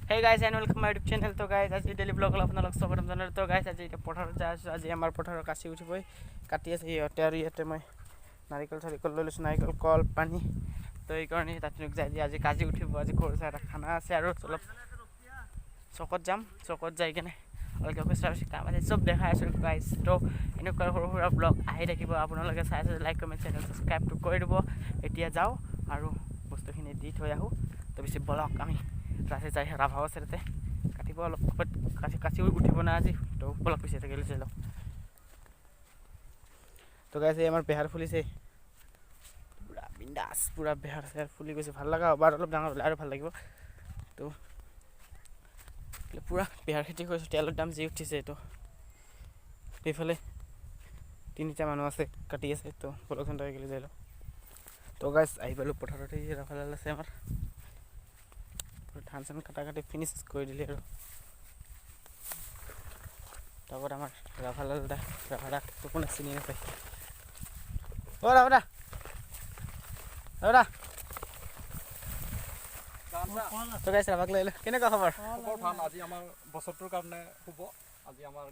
Hey guys and welcome my YouTube channel. So guys আজি daily vlog আপোনালোক স্বাগতম জনালো। তো guys আজি এটা পথাৰত যাই আছো। আজি আমাৰ পথাৰৰ কাছি উঠিবই কাটি আছে ইহঁতে আৰু ইয়াতে মই নাৰিকল লৈ লৈছো, নাৰিকল কল পানী। তো এই কাৰণে তাত যাই আজি কাজি উঠিব। আজি সৰু চাই এটা খানা আছে আৰু অলপ চকত যাম। চকত যাই কেনে অলপ অফিচাৰ কাম আছে চব দেখাই আছো গাইজ। তো এনেকুৱা সৰু সুৰা ব্লগ আহি থাকিব, আপোনালোকে চাই আছে লাইক কমেণ্ট চেনেল ছাবস্ক্ৰাইবটো কৰি দিব। এতিয়া যাওঁ আৰু বস্তুখিনি দি থৈ আহোঁ। তো বেছি ব্লগ আমি ৰাতি যাই ৰাভাও আছে তাতে কাটিব অলপ কাছি উঠিব না আজি। তো ব্লগ পিছিয়ে থাকিলে চাই লওক। তো গাইজ এই আমাৰ বেহাৰ ফুলিছে পুৰা বিন্দাছ, পুৰা বেহাৰ চেহাৰ ফুলি গৈছে। ভাল লগা হ'ব আৰু অলপ ডাঙৰ হ'লে আৰু ভাল লাগিব। তো পুৰা বেহাৰ খেতি কৰিছোঁ, তেলৰ দাম যি উঠিছে। তো এইফালে তিনিটা মানুহ আছে কাটি আছে। তো ব্লগ চেণ্টাৰ গেলি যাই লওক। তো গাইজ আহি পালোঁ পথাৰতে, ৰাফাল আছে আমাৰ ধান চান কাটি ফিনিছ কৰি দিলে আৰু তাৰপৰা আমাৰ ৰাভা কোনে চিনি নাপায়। অ' ৰাভা তো গাইছ ৰাভাক লৈ কেনেকুৱা খবৰ? ভাল। আজি আমাৰ বছৰটোৰ কাৰণে শুভ। আজি আমাৰ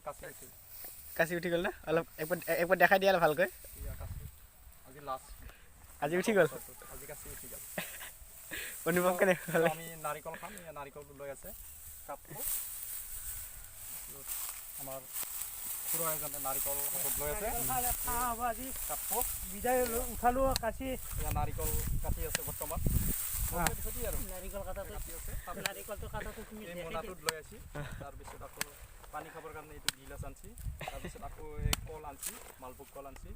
কাছি উঠি গ'ল না? অলপ একবাৰ দেখাই দিয়া ভালকৈ। আজি লাষ্ট, আজি উঠি গ'ল, আজি কাছি উঠি গ'ল। অনুভৱ কেনেকুৱা? আমি নাৰিকল খাম। এই নাৰিকল লৈ আছে কাপটো। আমাৰ খুৰা এজনে নাৰিকল হাতত লৈ আছে কাপটো বিদায় উঠালো কাছি। নাৰিকল কাটি আছে বৰ্তমান। মোনাটোত লৈ আছি। তাৰপিছত আকৌ পানী খাবৰ কাৰণে এইটো গিলাচ আনছি। তাৰপিছত আকৌ এই কল আনছি, মালভোগ কল আনছি।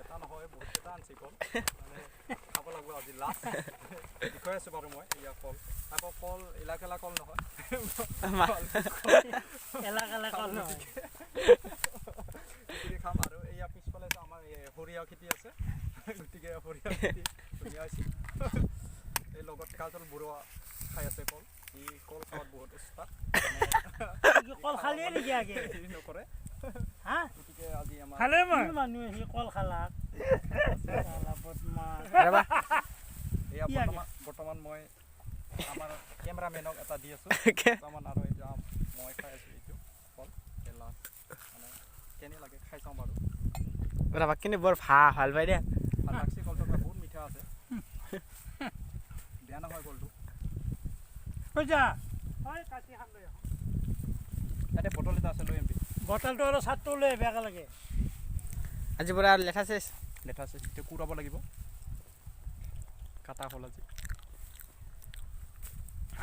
এটা নহয় বহুতকেইটা আনছি কল, মানে খাব লাগিব আজি লাষ্ট। দেখুৱাই আছোঁ বাৰু মই এয়া কল। আকৌ কল এলাকেলা কল নহয়, খাম। আৰু এয়া পিছফালে আমাৰ সৰিয়হ খেতি আছে, গতিকে সৰিয়হ খেতি ধুনীয়া হৈছে। এই লগত কাজল বুঢ়া খাই আছে কল। ই কল খাৱাত বহুত উস্তাদ, কল খালিয়ে নেকি আগে হেৰি নকৰে। গতিকে আজি আমাৰ মানুহে সি কল খালা এয়া বৰ্তমান মই আমাৰ কেমেৰামেনক এটা দি আছোঁ বৰ্তমান। আৰু এতিয়া মই খাই আছোঁ এইটো কল কেলা, মানে কেনে লাগে খাই চাওঁ বাৰু। ৰাভাক কিন্তু বৰ ভাল পাই দিয়া। ভাল লাগছি কলটো, বহুত মিঠা আছে, বেয়া নহয় কলটো। ইয়াতে বটল এটা আছে, লৈ এমপি বটলটো আৰু চাটটো লৈ বেয়া লাগে। আজি পৰা লেঠা চেচ এতিয়া কুৰাব লাগিব। কাটা হ'ল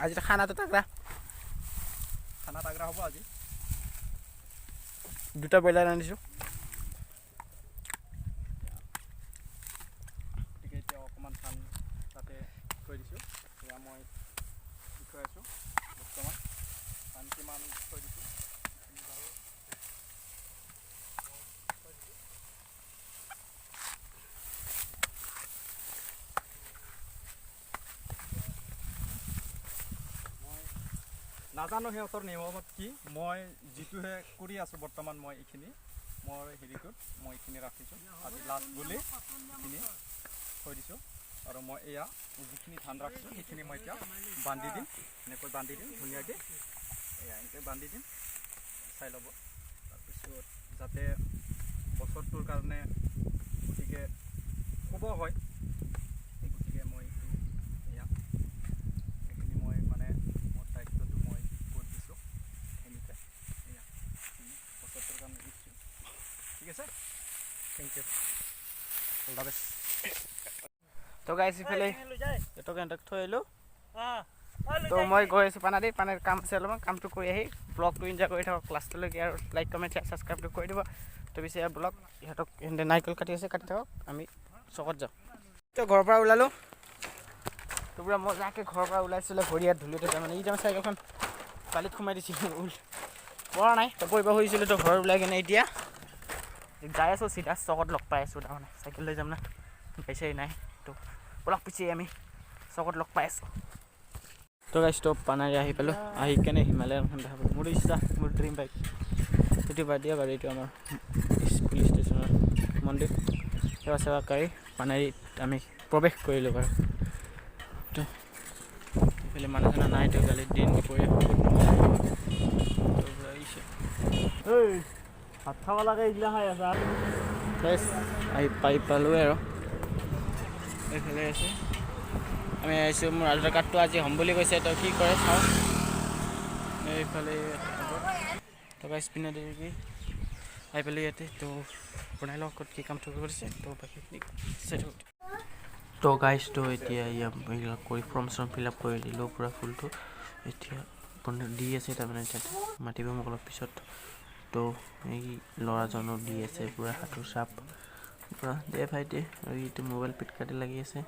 আজি খানাটো তাকৰা খানা তাগৰা হ'ব আজি। দুটা ব্ৰইলাৰ আনিছোঁ। গতিকে এতিয়া অকণমান ধান তাতে থৈ দিছোঁ। এয়া মই থৈ আছোঁ বৰ্তমান। ধান কিমান থৈ দিছোঁ নাজানো সিহঁতৰ নিয়মত কি। মই যিটোহে কৰি আছোঁ বৰ্তমান, মই এইখিনি মোৰ হেৰিটোত মই এইখিনি ৰাখিছোঁ। আজি লাষ্ট বুলি এইখিনি থৈ দিছোঁ। আৰু মই এয়া যিখিনি ধান ৰাখিছোঁ সেইখিনি মই এতিয়া বান্ধি দিম। এনেকৈ বান্ধি দিম ধুনীয়াকৈ, এয়া এনেকৈ বান্ধি দিম, চাই ল'ব। তাৰপিছত যাতে বছৰটোৰ কাৰণে গতিকে শুভ হয়, গতিকে মই এয়া এইখিনি মই মানে মোৰ দায়িত্বটো মই কৰি দিছোঁ। এনেকৈ এয়া বছৰটোৰ কাৰণে দিছোঁ। ঠিক আছে, thank you, all the best. তো গাইছ ইফালে সিহঁতক থৈ আহিলোঁ। তো মই গৈ আছোঁ পানীৰ কাম আছে অলপমান। কামটো কৰি আহি ব্লগটো এনজয় কৰি থাকক লাষ্টলৈকে, আৰু লাইক কমেণ্ট শ্বেয়াৰ ছাবস্ক্ৰাইবটো কৰি দিব। তো পিছে ব্লগ সিহঁতক নাৰিকল কাটি আছে, কাটি থাকক, আমি চকত যাওঁ। তো ঘৰৰ পৰা ওলালোঁ। তো পুৰা মজাকৈ ঘৰৰ পৰা ওলাইছিলে, ভৰি হাত ধুলোঁতে তাৰমানে এই টাইম চাইকেলখন বালিত সোমাই দিছিল, পৰা নাই। তো পৰিব খুজিছিলোঁ। তো ঘৰত ওলাই কিনে এতিয়া যাই আছোঁ চিধা চকত লগ পাই আছোঁ। তাৰমানে চাইকেল লৈ যাম না, পইচাই নাই। তো ব্লগ পিছে আমি চকত লগ পাই আছোঁ। তো গাইছ তো পানাৰী আহি পালোঁ। আহি কেনে হিমালয়ানখন দেখা পালোঁ। মোৰ ইচ্ছা, মোৰ ড্ৰিম বাইক সেইটো বাদ দিয়া বাৰু। এইটো আমাৰ পুলিচ ষ্টেচনৰ মন্দিৰ সেৱাকাৰী পানাৰীত আমি প্ৰৱেশ কৰিলোঁ বাৰু। তো এইফালে মানুহ চানুহ নাই তো গালিত দিন দুপৰীয়া আহিছে ভাত খাব লাগে এইগিলা খাই আছা আহি পাই পালোঁ আৰু এইফালে আছে আমি আহিছোঁ মোৰ আধাৰ কাৰ্ডটো আজি হ'ম বুলি কৈছে তো কি কৰে চাওঁ এইফালে টকা স্পিনে দেৰি আহি পেলাই ইয়াতে তো বনাই লওঁ ক'ত কি কামটো কৰিছে তো বাকীখিনি চাই থাকোঁ তো গাইজ তো এতিয়া এইবিলাক কৰি ফৰ্ম চৰ্ম ফিল আপ কৰি দিলোঁ পূৰা ফুলটো এতিয়া দি আছে তাৰমানে মাতিব মোক অলপ পিছত তো এই ল'ৰাজনো দি আছে পূৰা হাতৰ চাপ পূৰা দে ভাইটি আৰু এইটো মোবাইল পিট কাটি লাগি আছে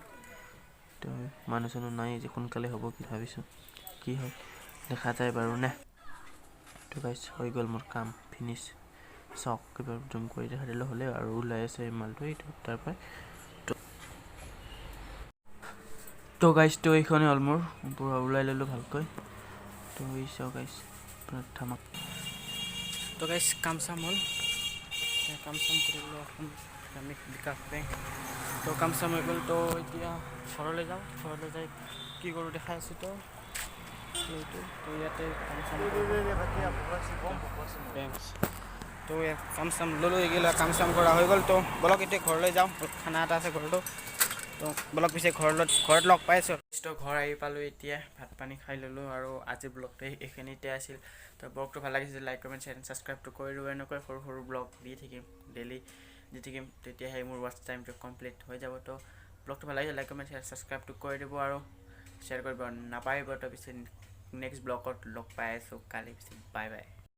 তো মানুহ চানুহ নাই যে সোনকালে হ'ব কি ভাবিছোঁ কি হয় দেখা যায় বাৰু নে তো গাইজ হৈ গ'ল মোৰ কাম ফিনিছ চাওক কিবা জুম কৰি দেখা দিলে হ'লে আৰু ওলাই আছে মালটো এইটো তাৰপৰা তো গাইজ তো এইখনেই হ'ল মোৰ পূৰা ওলাই ল'লোঁ ভালকৈ তো এই চাওক গাইজ পূৰা ধামাক তো গাইজ কাম চাম হ'ল কাম চাম কৰিলোঁ এখন গ্ৰামীণ বিকাশ বেংক তো কাম চাম হৈ গ'ল তো এতিয়া ঘৰলৈ যাওঁ ঘৰলৈ যাই কি কৰোঁ দেখাই আছোঁ তো এইটো তো ইয়াতে কাম চাম বেংক তো কাম চাম ল'লোঁ এইগিলা কাম চাম কৰা হৈ গ'ল তো বলক এতিয়া ঘৰলৈ যাওঁ খানা এটা আছে ঘৰটো তো বলক পিছে ঘৰত লগ পাইছোঁ তো ঘৰ আহি পালোঁ এতিয়া ভাত পানী খাই ল'লোঁ আৰু আজিৰ ব্লগটো এইখিনিতে আছিল তো ব্লগটো ভাল লাগিছে লাইক কমেণ্ট শ্বেয়াৰ ছাবস্ক্ৰাইবটো কৰি দিব এনেকৈ সৰু সৰু ব্লগ দি থাকিম ডেইলি দি থাকিম তেতিয়াহে মোৰ ৱাচ টাইমটো কমপ্লিট হৈ যাব তো ব্লগটো ভাল লাগিছে লাইক কমেণ্ট শ্বেয়াৰ ছাবস্ক্ৰাইবটো কৰি দিব আৰু শ্বেয়াৰ কৰিব নাপাহৰিব তো পিছে নেক্সট ব্লগত লগ পাই আছোঁ কালি পিছে বাই বাই